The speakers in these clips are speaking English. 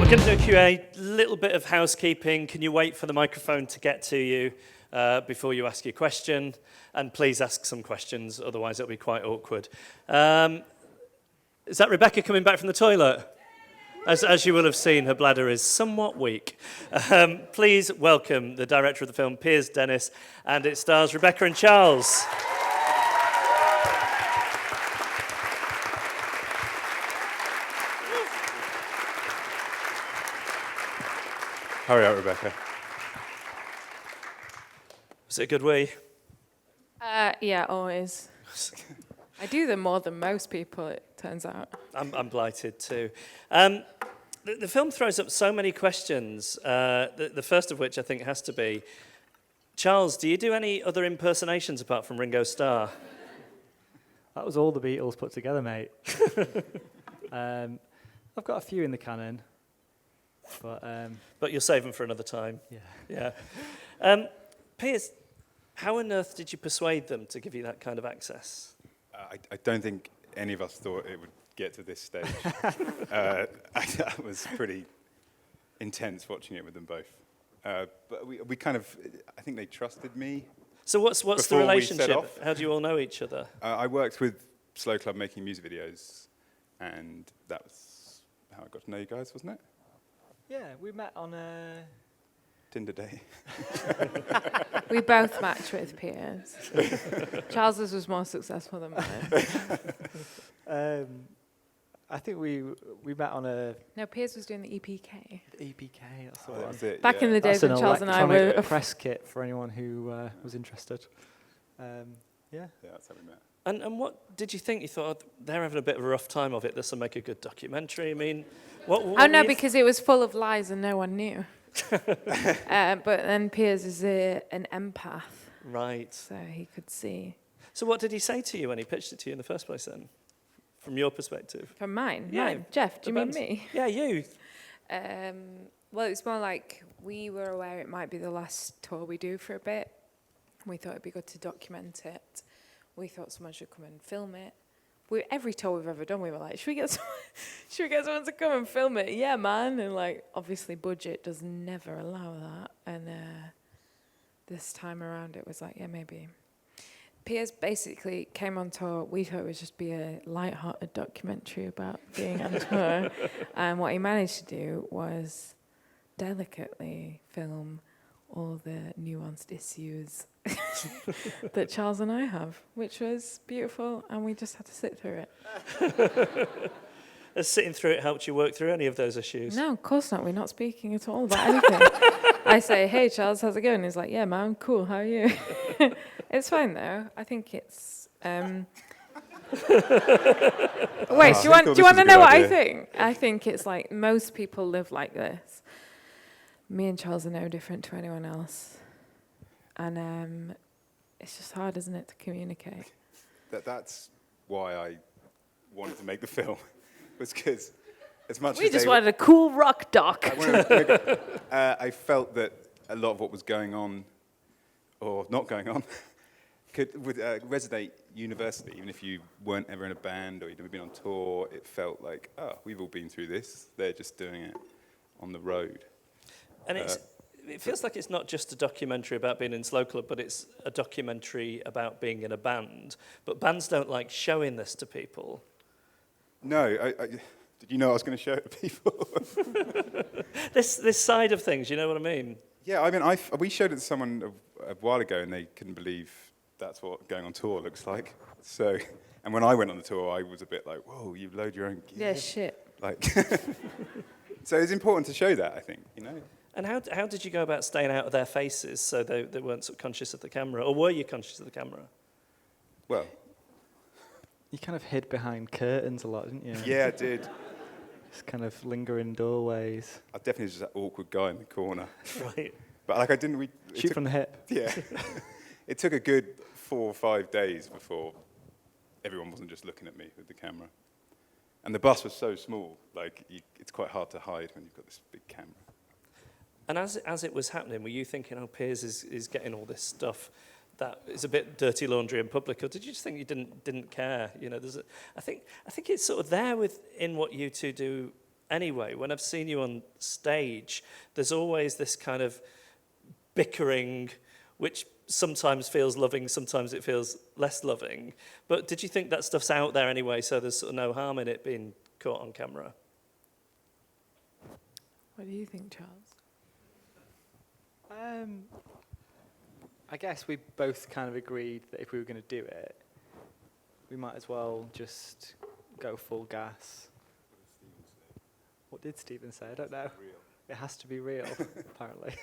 We're going to do a Q&A, little bit of housekeeping. Can you wait for the microphone to get to you before you ask your question? And please ask some questions, otherwise it'll be quite awkward. Is that Rebecca coming back from the toilet? As you will have seen, her bladder is somewhat weak. Please welcome the director of the film, Piers Dennis, and it stars Rebecca and Charles. Hurry up, Rebecca. Was it a good wee? Yeah, always. I do them more than most people, it turns out. I'm blighted too. The film throws up so many questions, the first of which I think has to be, Charles, do you do any other impersonations apart from Ringo Starr? That was all the Beatles put together, mate. I've got a few in the canon. But you'll save them for another time. Yeah. Piers, how on earth did you persuade them to give you that kind of access? I don't think any of us thought it would get to this stage. That was pretty intense watching it with them both. But we kind of, I think they trusted me. So what's the relationship? How do you all know each other? I worked with Slow Club making music videos, and that was how I got to know you guys, wasn't it? Yeah, we met on a Tinder day. We both matched with Piers. Charles's was more successful than mine. I think we met on a No, Piers was doing the EPK. EPK. That's the Oh, one. that was it, Back in the days That's when an Charles and I electronic were... press kit for anyone who was interested. Yeah, that's how we met. And what did you think? You thought, they're having a bit of a rough time of it, this will make a good documentary. I mean, what Oh, no, because it was full of lies and no one knew. But then Piers is an empath. Right. So he could see. So what did he say to you when he pitched it to you in the first place then? From your perspective? From mine? Yeah. Mine. Jeff, do you mean me? Yeah, you. Well, it's more like we were aware it might be the last tour we do for a bit. We thought it'd be good to document it. We thought someone should come and film it. Every tour we've ever done, we were like, should we get someone to come and film it? Yeah, man. And like, obviously, budget does never allow that. And this time around, it was like, yeah, maybe. Piers basically came on tour. We thought it would just be a light-hearted documentary about being on tour. And what he managed to do was delicately film all the nuanced issues that Charles and I have, which was beautiful, and we just had to sit through it. Has sitting through it helped you work through any of those issues? No, of course not. We're not speaking at all about anything. I say, hey, Charles, how's it going? He's like, yeah, man, cool. How are you? It's fine, though. I think it's... Wait, do you want to know what I think? I think it's like most people live like this. Me and Charles are no different to anyone else. And it's just hard, isn't it, to communicate? That's why I wanted to make the film. Was because as much We as just wanted a cool rock doc. I felt that a lot of what was going on, or not going on, would resonate universally. Even if you weren't ever in a band or you'd never been on tour, it felt like, oh, we've all been through this. They're just doing it on the road. And it feels like it's not just a documentary about being in Slow Club, but it's a documentary about being in a band. But bands don't like showing this to people. No, did you know I was going to show it to people? This side of things, you know what I mean? Yeah, I mean, we showed it to someone a while ago, and they couldn't believe that's what going on tour looks like. So, and when I went on the tour, I was a bit like, whoa, you load your own gear. Yeah, shit. Like, so it's important to show that, I think, you know. And how did you go about staying out of their faces so they weren't sort of conscious of the camera? Or were you conscious of the camera? Well, You kind of hid behind curtains a lot, didn't you? yeah, I did. Just kind of linger in doorways. I definitely was just that awkward guy in the corner. Right. But like I didn't... Shoot from the hip. Yeah. It took a good 4 or 5 days before everyone wasn't just looking at me with the camera. And the bus was so small, like it's quite hard to hide when you've got this big camera. And as it was happening, were you thinking, oh, Piers is getting all this stuff that is a bit dirty laundry in public, or did you just think you didn't care? You know, I think it's sort of there in what you two do anyway, when I've seen you on stage, there's always this kind of bickering, which sometimes feels loving, sometimes it feels less loving. But did you think that stuff's out there anyway, so there's sort of no harm in it being caught on camera? What do you think, Charles? I guess we both kind of agreed that if we were going to do it, we might as well just go full gas. What did Stephen say? I don't know. It has to be real, apparently.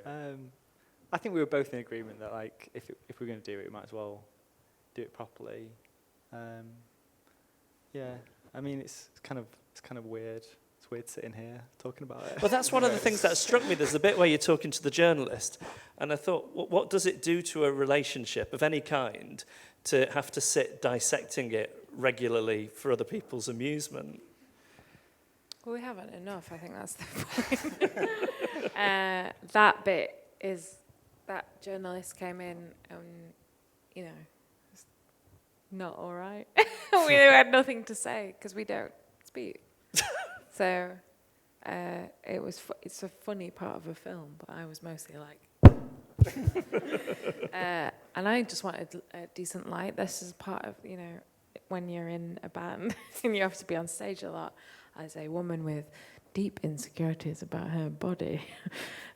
I think we were both in agreement that, like, if we're going to do it, we might as well do it properly. Yeah, I mean, it's kind of weird. It's weird sitting here talking about it. Well, that's one of the things that struck me. There's the bit where you're talking to the journalist, and I thought, what does it do to a relationship of any kind to have to sit dissecting it regularly for other people's amusement? Well, we haven't enough. I think that's the point. That bit is that journalist came in and, you know, it's not all right. We had nothing to say because we don't speak. So it's a funny part of a film, but I was mostly like, and I just wanted a decent light. This is part of, you know, when you're in a band and you have to be on stage a lot as a woman with deep insecurities about her body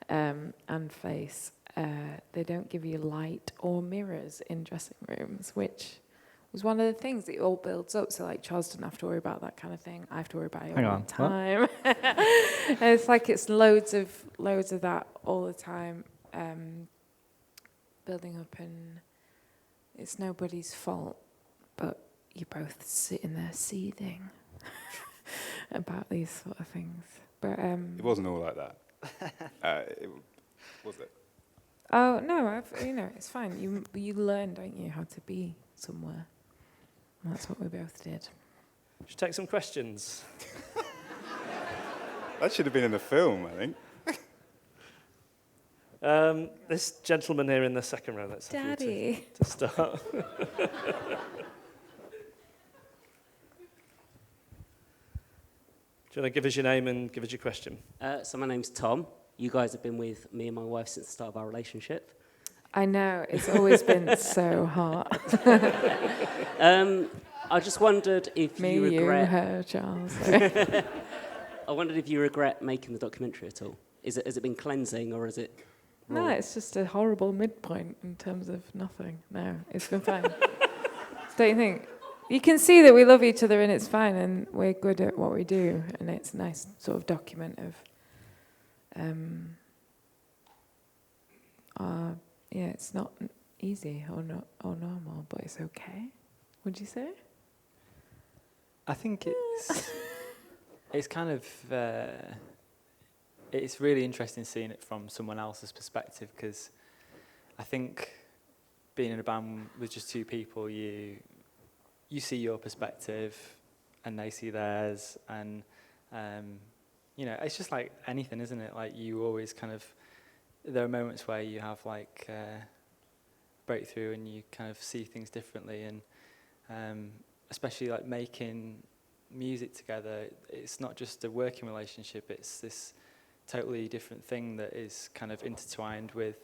and face. They don't give you light or mirrors in dressing rooms, which was one of the things that it all builds up. So like Charles doesn't have to worry about that kind of thing. I have to worry about it all the time. And it's like it's loads of that all the time, building up, and it's nobody's fault, but you're both sitting there seething about these sort of things. But It wasn't all like that. Was it? Oh no, it's fine. You learn, don't you, how to be somewhere. And that's what we both did. Should we take some questions? That should have been in the film, I think. This gentleman here in the second row, let's have you Daddy. to start. Do you want to give us your name and give us your question? So my name's Tom. You guys have been with me and my wife since the start of our relationship. I know, it's always been so hard. I just wondered if Me, you regret... her, Charles. I wondered if you regret making the documentary at all. Has it been cleansing, or is it raw? No, it's just a horrible midpoint in terms of nothing. No, it's been fine. Don't you think? You can see that we love each other and it's fine and we're good at what we do, and it's a nice sort of document of yeah, it's not easy or normal, but it's okay. Would you say? I think it's kind of it's really interesting seeing it from someone else's perspective, because I think being in a band with just two people, you see your perspective and they see theirs, and you know, it's just like anything, isn't it? Like you always kind of, there are moments where you have like breakthrough and you kind of see things differently, and especially like making music together, it's not just a working relationship, it's this totally different thing that is kind of intertwined with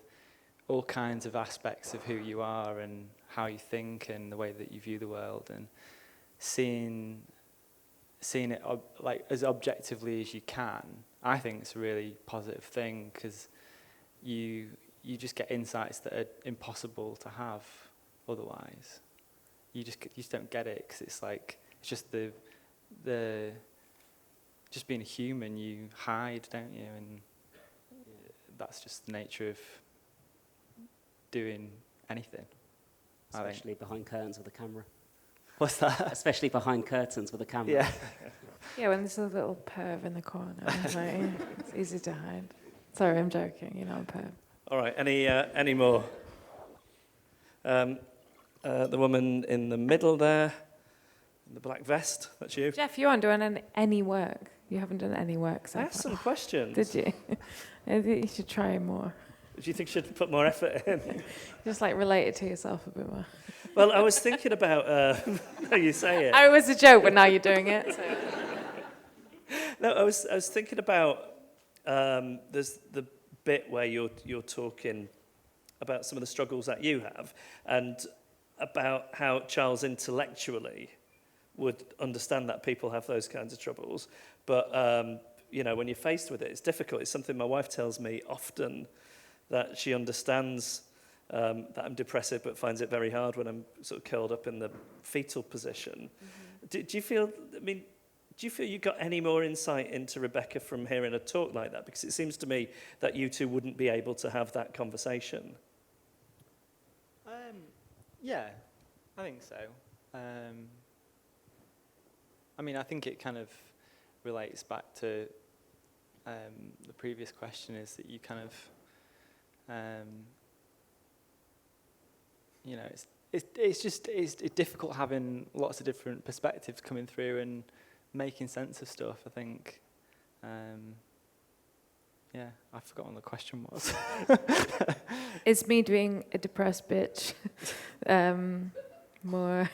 all kinds of aspects of who you are and how you think and the way that you view the world, and seeing it like as objectively as you can, I think it's a really positive thing, because you just get insights that are impossible to have otherwise. You just don't get it, because it's like, it's just the just being a human, you hide, don't you? And that's just the nature of doing anything. Especially behind curtains with a camera. What's that? Especially behind curtains with a camera. Yeah. Yeah, when there's a little perv in the corner, like, it's easy to hide. Sorry, I'm joking. You're not a perv. All right, any more? The woman in the middle there, in the black vest, that's you. Jeff, you aren't doing any work. You haven't done any work so I far. asked some questions. Did you? I think you should try more. Do you think you should put more effort in? Just like relate it to yourself a bit more. Well, I was thinking about how you say it. I was a joke, but now you're doing it. So. No, I was thinking about there's the bit where you're talking about some of the struggles that you have, and about how Charles intellectually would understand that people have those kinds of troubles, but when you're faced with it, it's difficult. It's something my wife tells me often, that she understands that I'm depressive, but finds it very hard when I'm sort of curled up in the fetal position. Mm-hmm. Do you feel you got any more insight into Rebecca from hearing a talk like that? Because it seems to me that you two wouldn't be able to have that conversation. Yeah, I think so. I think it kind of relates back to the previous question, is that you kind of, it's difficult having lots of different perspectives coming through and making sense of stuff, I think. I've forgotten what the question was. Is me doing a depressed bitch more...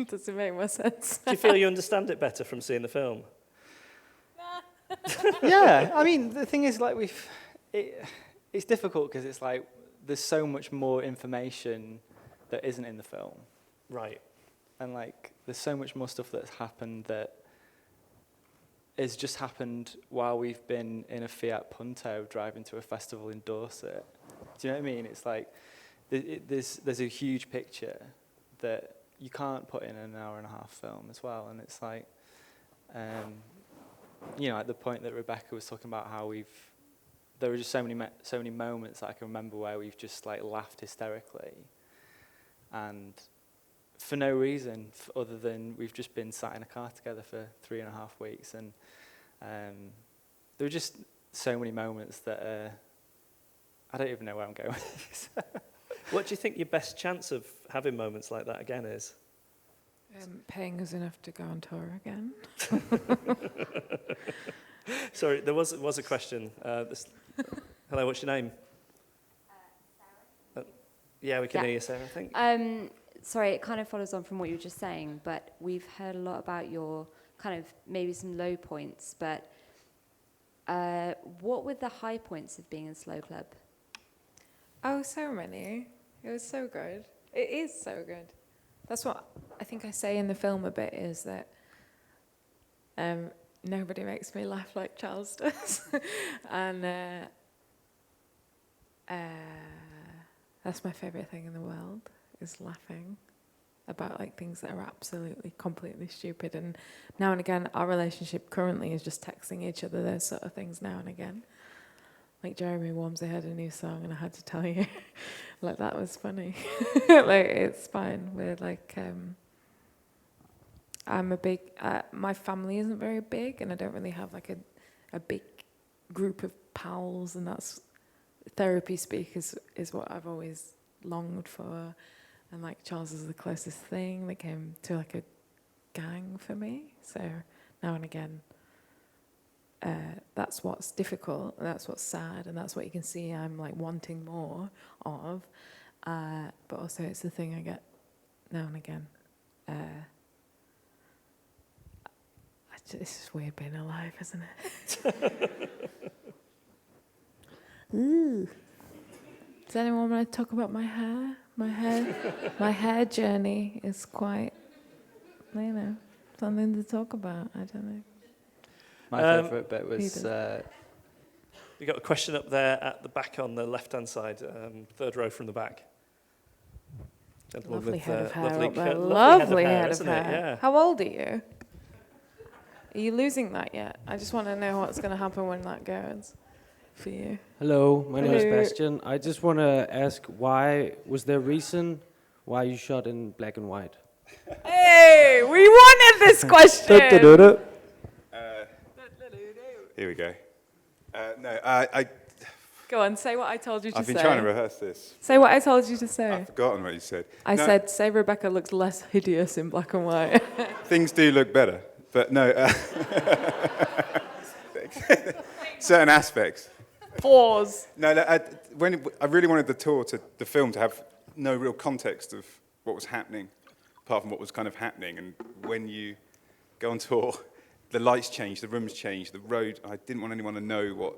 Does it make more sense? Do you feel you understand it better from seeing the film? Yeah, the thing is, like, it's difficult because it's like there's so much more information that isn't in the film. Right. And like there's so much more stuff that's happened that has just happened while we've been in a Fiat Punto driving to a festival in Dorset. Do you know what I mean? It's like there's a huge picture that you can't put in an hour and a half film as well. And it's like, at the point that Rebecca was talking about how there were just so many moments that I can remember where we've just like laughed hysterically, and for no reason other than we've just been sat in a car together for 3.5 weeks, and there were just so many moments that I don't even know where I'm going with this. What do you think your best chance of having moments like that again is? Paying us enough to go on tour again. Sorry, there was a question. Hello, what's your name? Sarah. Yeah, we can hear you, Sarah, I think. Sorry, it kind of follows on from what you were just saying, but we've heard a lot about your kind of maybe some low points, but what were the high points of being in Slow Club? Oh, so many. It was so good. It is so good. That's what I think I say in the film a bit, is that nobody makes me laugh like Charles does. And that's my favourite thing in the world, is laughing about like things that are absolutely, completely stupid. And now and again, our relationship currently is just texting each other those sort of things now and again. Like Jeremy Warmsley had a new song and I had to tell you, like that was funny. Like it's fine. We're like, I'm a big, my family isn't very big and I don't really have like a big group of pals, and that's therapy speak is what I've always longed for. And like Charles is the closest thing that came to like a gang for me. So now and again, that's what's difficult, and that's what's sad, and that's what you can see I'm like wanting more of. But also it's the thing I get now and again. It's just weird being alive, isn't it? Ooh. Does anyone want to talk about my hair? My hair journey is quite, something to talk about. I don't know. My favourite bit was... We got a question up there at the back on the left-hand side, third row from the back. Gentleman Lovely with, head of hair lovely up there. lovely head of isn't hair. it? Yeah. How old are you? Are you losing that yet? I just want to know what's going to happen when that goes for you. Hello, my name is Hello. Bastian. I just want to ask, was there a reason why you shot in black and white? Hey, we wanted this question. Here we go. I Go on, say what I told you to say. I've been trying to rehearse this. Say what I told you to say. I've forgotten what you said. I said, say Rebecca looks less hideous in black and white. Things do look better, but no. Certain aspects. Pause. No, when I really wanted the film to have no real context of what was happening, apart from what was kind of happening. And when you go on tour the lights changed, the rooms changed, the road. I didn't want anyone to know what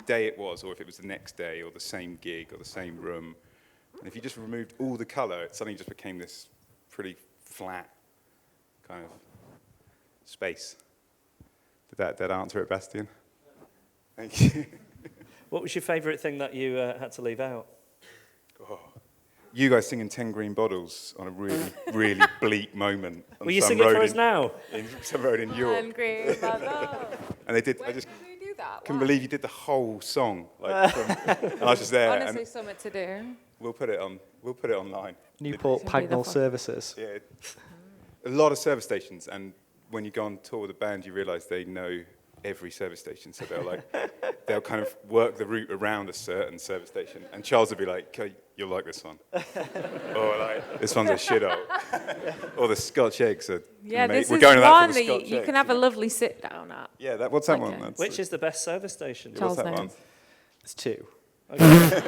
day it was, or if it was the next day, or the same gig, or the same room. And if you just removed all the colour, it suddenly just became this pretty flat kind of space. Did that answer it, Bastian? Thank you. What was your favourite thing that you had to leave out? Oh. You guys singing 10 Green Bottles on a really, really bleak moment. On Will you some sing it road for us now? In some road in York. And green bubble. And they did. When I just did we do that? couldn't Why? believe you did the whole song. Like, and I was just there. Honestly, And something to do. we'll put it on. We'll put it online. Newport Should be the Pagnell fun. Services. Yeah. A lot of service stations, and when you go on tour with a band, you realise they know every service station. So they'll kind of work the route around a certain service station. And Charles will be like, "Okay, you'll like this one." Or like, "This one's a shithole." Or the Scotch eggs are. Yeah, this We're is going to that one for the that Scotch you eggs, can have a know. lovely sit down at. Yeah, what's that Okay. one? That's Which is the best service station? Charles what's that knows. one? It's 2. Okay.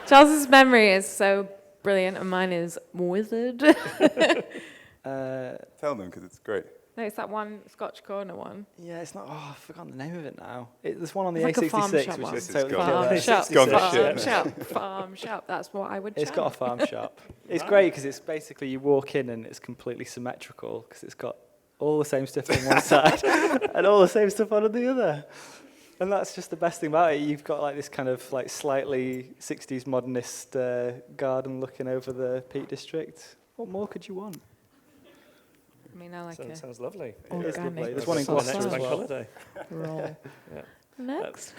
Charles's memory is so brilliant, and mine is wizard. Tell them because it's great. No, it's that one Scotch Corner one. Yeah, it's not. Oh, I've forgotten the name of it now. There's one on the It's like a farm A66, shop which one. is This has totally gone- Farm killer. shop, It's gone to farm shit. shop, farm shop. That's what I would. It's got a chant. farm shop. It's great because it's basically you walk in and it's completely symmetrical because it's got all the same stuff on one side and all the same stuff on the other. And that's just the best thing about it. You've got like this kind of like slightly 60s modernist garden looking over the Peak District. What more could you want? I mean, I like it. Sounds lovely. It is lovely. Organic. There's one in sauce Gloucester Next as bank well. holiday. Roll. Yeah. Next.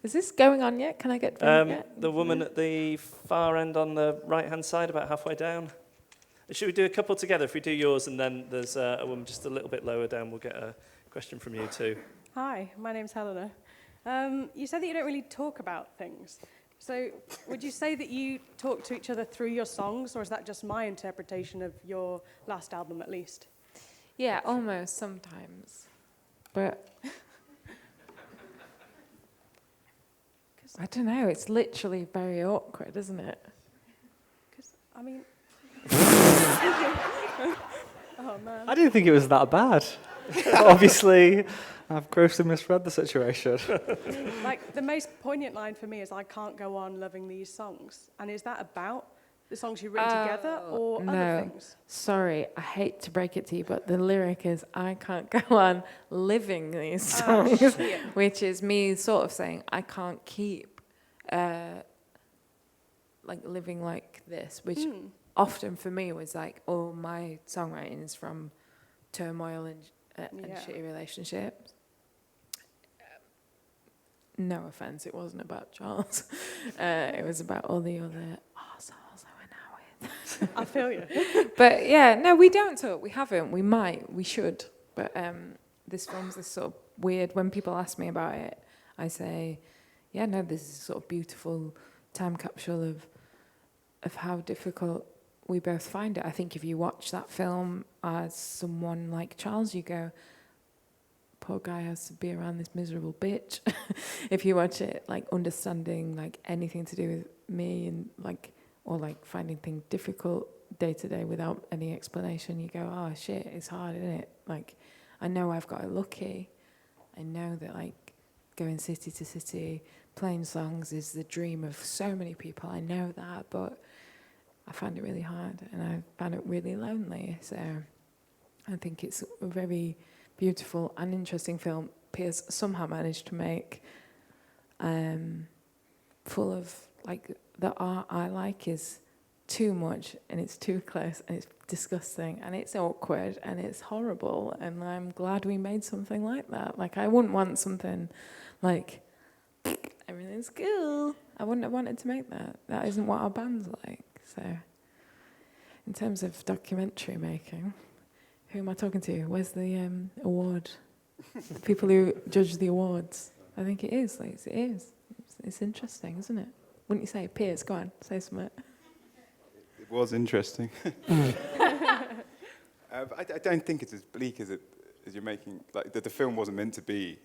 Is this going on yet? Can I get drunk yet? The woman at the far end on the right-hand side, about halfway down. Should we do a couple together? If we do yours and then there's a woman just a little bit lower down, we'll get a question from you too. Hi, my name's Helena. You said that you don't really talk about things. So would you say that you talk to each other through your songs, or is that just my interpretation of your last album at least? Yeah, almost sometimes. But I don't know. It's literally very awkward, isn't it? Because, I mean... Oh, man. I didn't think it was that bad. Obviously, I've grossly misread the situation. Like, the most poignant line for me is, "I can't go on loving these songs." And is that about the songs you've written together, or no. other things? Sorry, I hate to break it to you, but the lyric is, I can't go on living these songs, shit. which is me sort of saying, I can't keep like living like this, which often for me was like, oh, my songwriting is from turmoil and Yeah. shitty relationships. No offense, it wasn't about Charles. It was about all the other arseholes I went out with. I feel you. But yeah, no, we don't talk. We haven't. We might. We should. But this film's this sort of weird. When people ask me about it, I say, yeah, no, this is a sort of beautiful time capsule of how difficult we both find it. I think if you watch that film as someone like Charles, you go, poor guy has to be around this miserable bitch. If you watch it like understanding like anything to do with me and like, or like finding things difficult day to day without any explanation, you go, oh shit, it's hard, isn't it? Like, I know I've got it lucky. I know that like going city to city, playing songs is the dream of so many people. I know that, but I find it really hard and I found it really lonely. So I think it's a very beautiful and interesting film Piers somehow managed to make, full of like the art I like is too much and it's too close and it's disgusting and it's awkward and it's horrible, and I'm glad we made something like that. Like, I wouldn't want something like everything's cool. I wouldn't have wanted to make that. That isn't what our band's like. So in terms of documentary making, who am I talking to? Where's the award? The people who judge the awards. I think it is. Like, it is. It's interesting, isn't it? Wouldn't you say? Piers, go on, say something. It was interesting. But I don't think it's as bleak as you're making. Like the film wasn't meant to be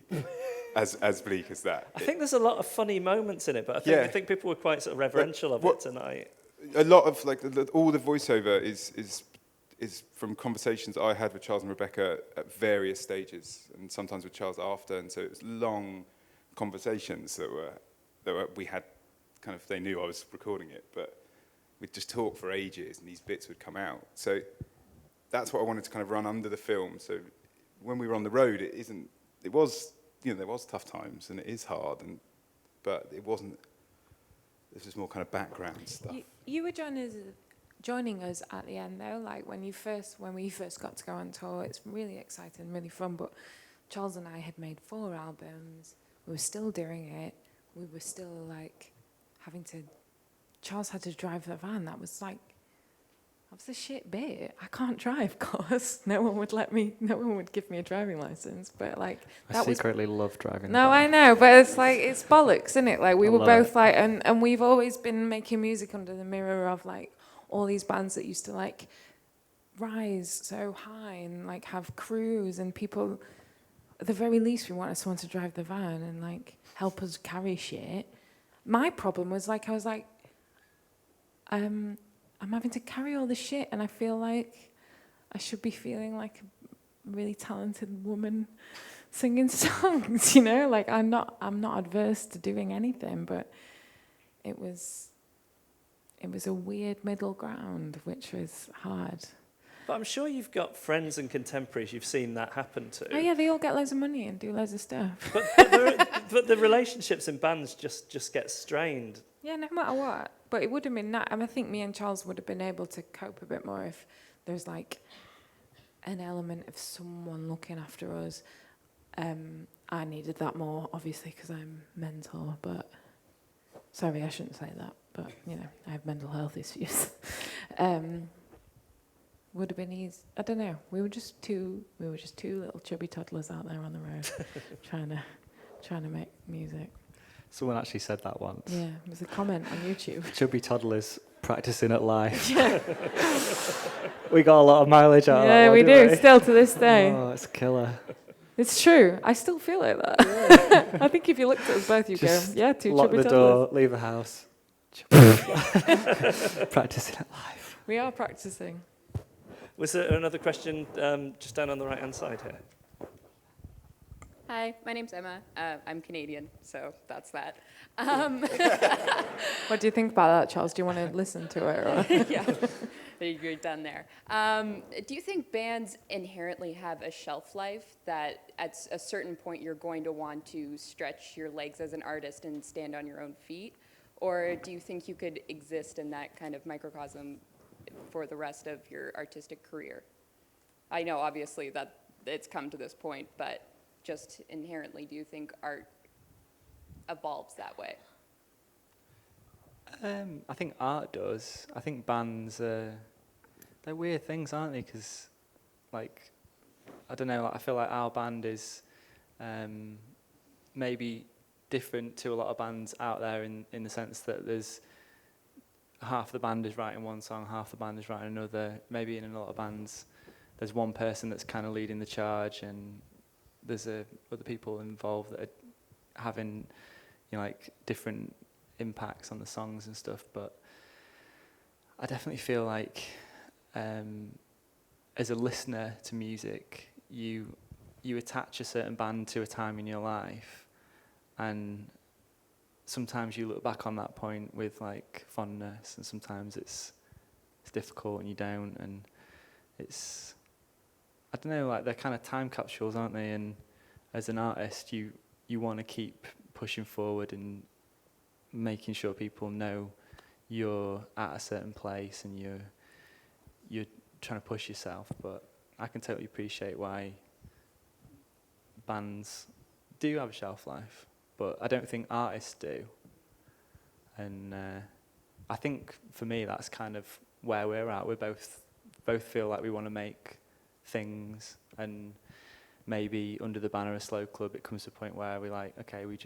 as bleak as that. I think there's a lot of funny moments in it, but I think people were quite sort of reverential of it tonight. A lot of like all the voiceover is is from conversations I had with Charles and Rebecca at various stages, and sometimes with Charles after, and so it was long conversations we had kind of, they knew I was recording it, but we'd just talk for ages and these bits would come out. So that's what I wanted to kind of run under the film. So when we were on the road, there was tough times and it is hard, but it wasn't, this was more kind of background stuff. You were joining us at the end though, like when we first got to go on tour. It's really exciting, really fun, but Charles and I had made 4 albums. We were still doing it. We were still like Charles had to drive the van. That was the shit bit. I can't drive, of course. No one would give me a driving license, but like I secretly love driving. No, I know, but it's like, it's bollocks, isn't it? Like we were both like, and we've always been making music under the mirror of like all these bands that used to like rise so high and like have crews and people. At the very least, we wanted someone to drive the van and like help us carry shit. My problem was like, I was like, I'm having to carry all this shit, and I feel like I should be feeling like a really talented woman singing songs, you know? Like I'm not adverse to doing anything, but it was a weird middle ground, which was hard. But I'm sure you've got friends and contemporaries you've seen that happen to. Oh yeah, they all get loads of money and do loads of stuff. But the relationships in bands just get strained. Yeah, no matter what. But it would have been that. I think me and Charles would have been able to cope a bit more if there's like an element of someone looking after us. I needed that more, obviously, because I'm mental. But sorry, I shouldn't say that. But you know, I have mental health issues. Would have been easy. I don't know. We were just two little chubby toddlers out there on the road, trying to make music. Someone actually said that once. Yeah, it was a comment on YouTube. Chubby toddlers practicing at life. Yeah. We got a lot of mileage out of that. Yeah, one, we didn't do, still to this day. Oh, it's a killer. It's true. I still feel like that. I think if you looked at us both, you'd Just go, yeah, two lock chubby the toddlers. door, leave the house. Practicing at life. We are practicing. Was there another question just down on the right-hand side here? Hi, my name's Emma. I'm Canadian, so that's that. What do you think about that, Charles? Do you want to listen to it? Or? Yeah, you're done there. Do you think bands inherently have a shelf life that at a certain point you're going to want to stretch your legs as an artist and stand on your own feet? Or do you think you could exist in that kind of microcosm for the rest of your artistic career? I know, obviously, that it's come to this point, but just inherently, do you think art evolves that way? I think art does. I think bands, they're weird things, aren't they? Because, like, I don't know, I feel like our band is maybe different to a lot of bands out there in the sense that there's half the band is writing one song, half the band is writing another. Maybe in a lot of bands, there's one person that's kind of leading the charge, and there's other people involved that are having, you know, like different impacts on the songs and stuff. But I definitely feel like, as a listener to music, you attach a certain band to a time in your life, and sometimes you look back on that point with like fondness, and sometimes it's difficult and you don't, and it's, I don't know, like they're kind of time capsules, aren't they? And as an artist, you want to keep pushing forward and making sure people know you're at a certain place and you're trying to push yourself. But I can totally appreciate why bands do have a shelf life, but I don't think artists do. And I think for me that's kind of where we're at. We both feel like we want to make things, and maybe under the banner of Slow Club it comes to a point where we're like, okay, we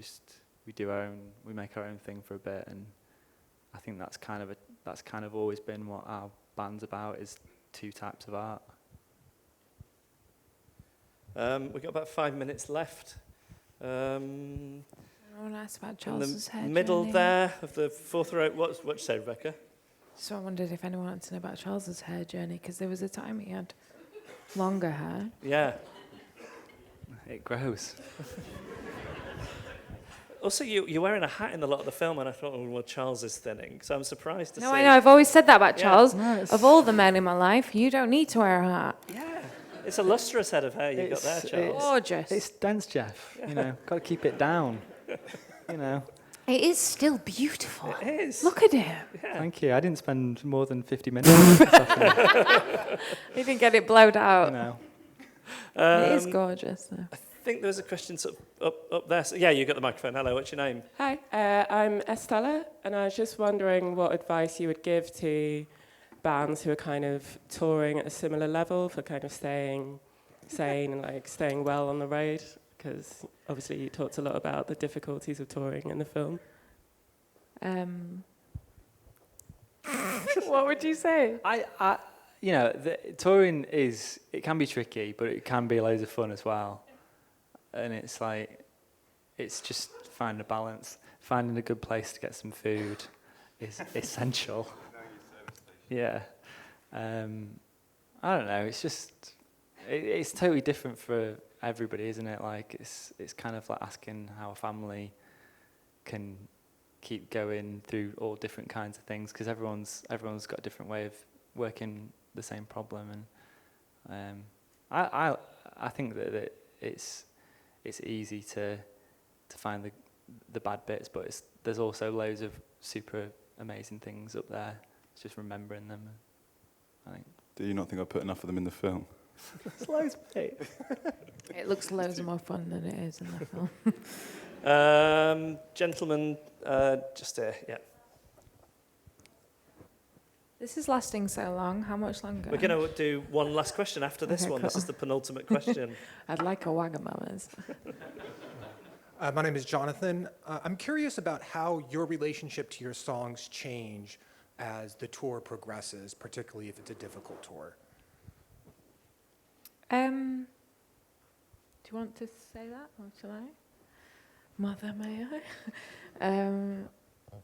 make our own thing for a bit. And I think that's kind of always been what our band's about, is two types of art. We've got about 5 minutes left. I want to ask about In Charles's the hair middle journey. there of the fourth row, what you say, Rebecca? So I wondered if anyone wanted to know about Charles's hair journey, because there was a time he had longer hair. Yeah. It grows. Also, you're wearing a hat in a lot of the film, and I thought, well, Charles is thinning, so I'm surprised to see. No, I know, I've always said that about Yeah. Charles. No, it's- Of all the men in my life, you don't need to wear a hat. Yeah. It's a lustrous head of hair you've got there, Charles. Gorgeous. It's dense, Jeff. You know, got to keep it down. You know. It is still beautiful. It is. Look at him. Thank you. I didn't spend more than 50 minutes this afternoon. He didn't get it blowed out. You know. It is gorgeous, though. I think there was a question sort of up there. So, yeah, you got the microphone. Hello, what's your name? Hi, I'm Estella, and I was just wondering what advice you would give to bands who are kind of touring at a similar level for kind of staying sane and like staying well on the road, because obviously you talked a lot about the difficulties of touring in the film. What would you say? You know, touring it can be tricky, but it can be loads of fun as well. And it's like, it's just finding a balance. Finding a good place to get some food is essential. Yeah. I don't know, it's just, it's totally different for everybody, isn't it? Like, it's kind of like asking how a family can keep going through all different kinds of things, because everyone's got a different way of working the same problem. And I think that it's easy to find the bad bits, but there's also loads of super amazing things up there. It's just remembering them, I think. Do you not think I put enough of them in the film? There's loads, mate. It looks loads more fun than it is in the film. Gentleman, just here, yeah. This is lasting so long. How much longer? We're going to do one last question after this Okay, one. This cool. is the penultimate question. I'd like a Wagamama's. My name is Jonathan. I'm curious about how your relationship to your songs change as the tour progresses, particularly if it's a difficult tour. Do you want to say that, or shall I? Mother, may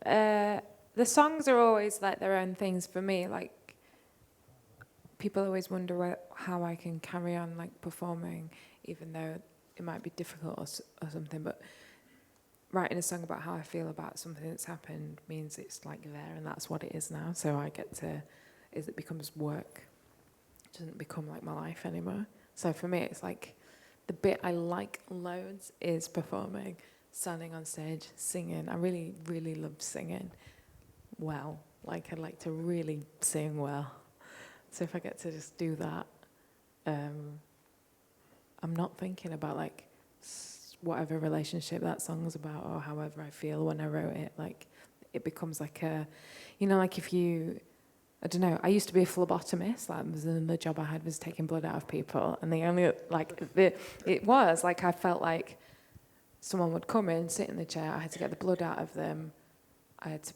I? The songs are always like their own things for me. Like, people always wonder how I can carry on like performing, even though it might be difficult or something. But writing a song about how I feel about something that's happened means it's like there, and that's what it is now. So I get to, it becomes work. It doesn't become like my life anymore. So for me, it's like the bit I like loads is performing, standing on stage, singing. I really, really love singing well. Like, I'd like to really sing well. So if I get to just do that, I'm not thinking about like whatever relationship that song's about or however I feel when I wrote it. Like, it becomes like a, you know, like if you, I don't know, I used to be a phlebotomist. That was the job I had, was taking blood out of people. And the only, like, it was like I felt like someone would come in, sit in the chair, I had to get the blood out of them. I had to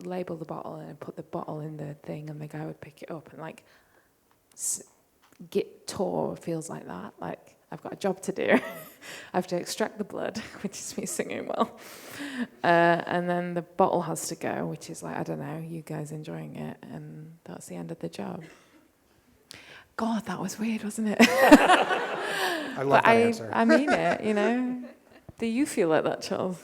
label the bottle and put the bottle in the thing, and the guy would pick it up. And like, tour feels like that. Like, I've got a job to do. I have to extract the blood, which is me singing well. And then the bottle has to go, which is like, I don't know, you guys enjoying it, and that's the end of the job. God, that was weird, wasn't it? I love that answer. I mean it, you know. Do you feel like that, Charles?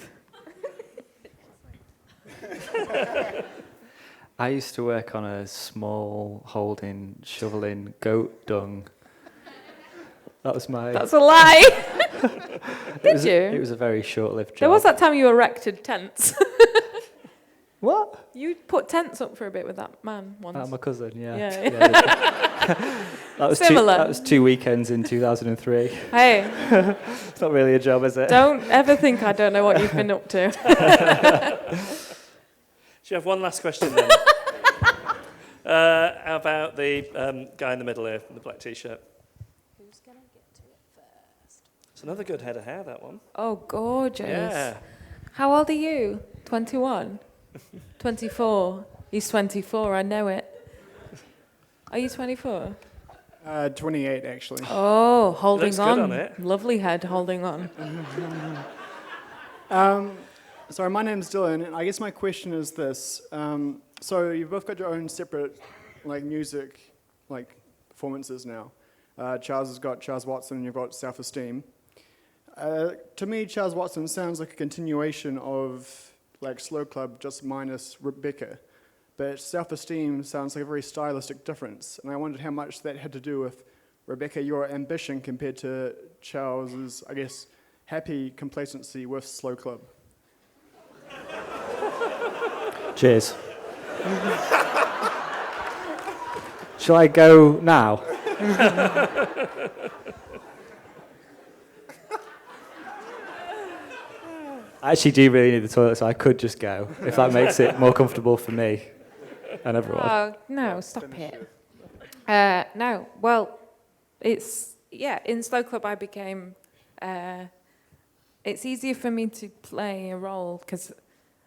I used to work on a small holding, shoveling goat dung. That was my... That's a lie. Did you? It was a very short-lived job. There was that time you erected tents. What? You put tents up for a bit with that man once. My cousin, yeah. Yeah. That was Similar. That was 2 weekends in 2003. Hey. It's not really a job, is it? Don't ever think I don't know what you've been up to. Should you have one last question then? How about the guy in the middle here, the black t-shirt? Who's going to get to it first? It's another good head of hair, that one. Oh, gorgeous. Yeah. How old are you? 21? 24? He's 24, I know it. Are you 24? 28, actually. Oh, holding Looks on. good on it. Lovely head, holding on. Sorry, my name's Dylan, and I guess my question is this. So you've both got your own separate, like, music, like, performances now. Charles has got Charles Watson, and you've got Self-Esteem. To me, Charles Watson sounds like a continuation of, like, Slow Club, just minus Rebecca. But Self-Esteem sounds like a very stylistic difference. And I wondered how much that had to do with, Rebecca, your ambition compared to Charles's, I guess, happy complacency with Slow Club. Cheers. Shall I go now? I actually do really need the toilet, so I could just go, if that makes it more comfortable for me and everyone. Oh, no, stop it. No, well, in Slow Club I became, it's easier for me to play a role, because,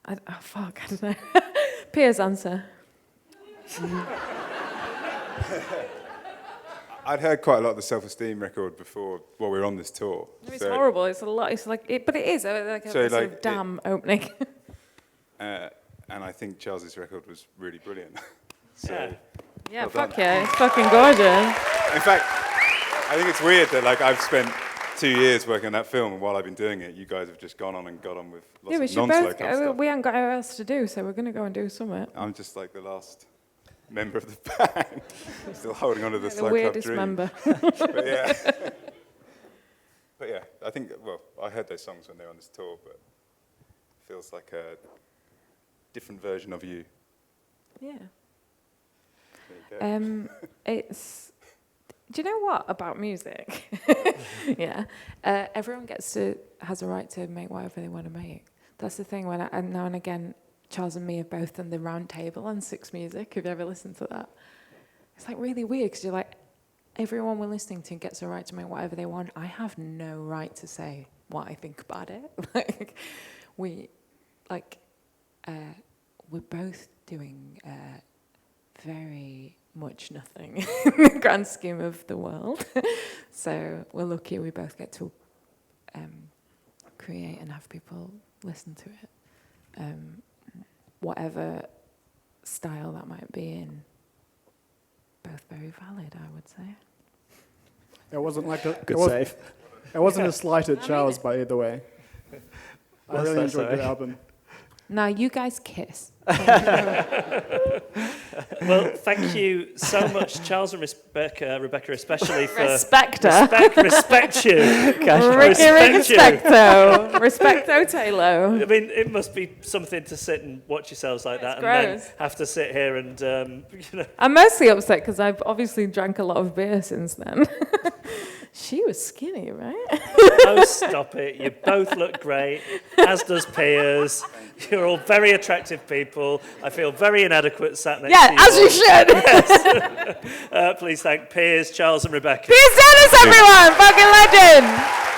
I don't know. Piers, answer. I'd heard quite a lot of the Self-Esteem record before while we were on this tour. It's horrible. It's a lot. It's like, but it is like a sort of damn opening. And I think Charles's record was really brilliant. So, yeah, well fuck done. yeah, it's fucking gorgeous. In fact, I think it's weird that like I've spent 2 years working on that film, and while I've been doing it, you guys have just gone on and got on with lots Yeah, we of should non-Slow both Club stuff. we haven't got anything else to do, so we're going to go and do something. I'm just like the last member of the band, still holding on to the Slow Club weirdest dream. member. But yeah. But yeah, I think, well, I heard those songs when they were on this tour, but it feels like a different version of you. Yeah. There you go. It's. Do you know what about music? Yeah, everyone has a right to make whatever they want to make. That's the thing. And now and again, Charles and me have both done the round table on Six Music. Have you ever listened to that? It's like really weird because you're like, everyone we're listening to gets a right to make whatever they want. I have no right to say what I think about it. Like, we're both doing very much nothing in the grand scheme of the world. So we're lucky we both get to create and have people listen to it. Whatever style that might be in, both very valid, I would say. It wasn't like a Good save. It wasn't a slight at Charles, by either way. I really enjoyed the album. Now you guys kiss. Well, thank you so much, Charles and Rebecca especially for... Respect her. Respect you. Respecto. Respecto Taylor. I mean, it must be something to sit and watch yourselves like that and gross. then have to sit here and, you know... I'm mostly upset because I've obviously drank a lot of beer since then. She was skinny, right? Oh, stop it. You both look great, as does Piers. You're all very attractive people. I feel very inadequate sat next to you. Yeah, as you should. Yes. Please thank Piers, Charles and Rebecca. Piers Dennis, everyone! Fucking legend!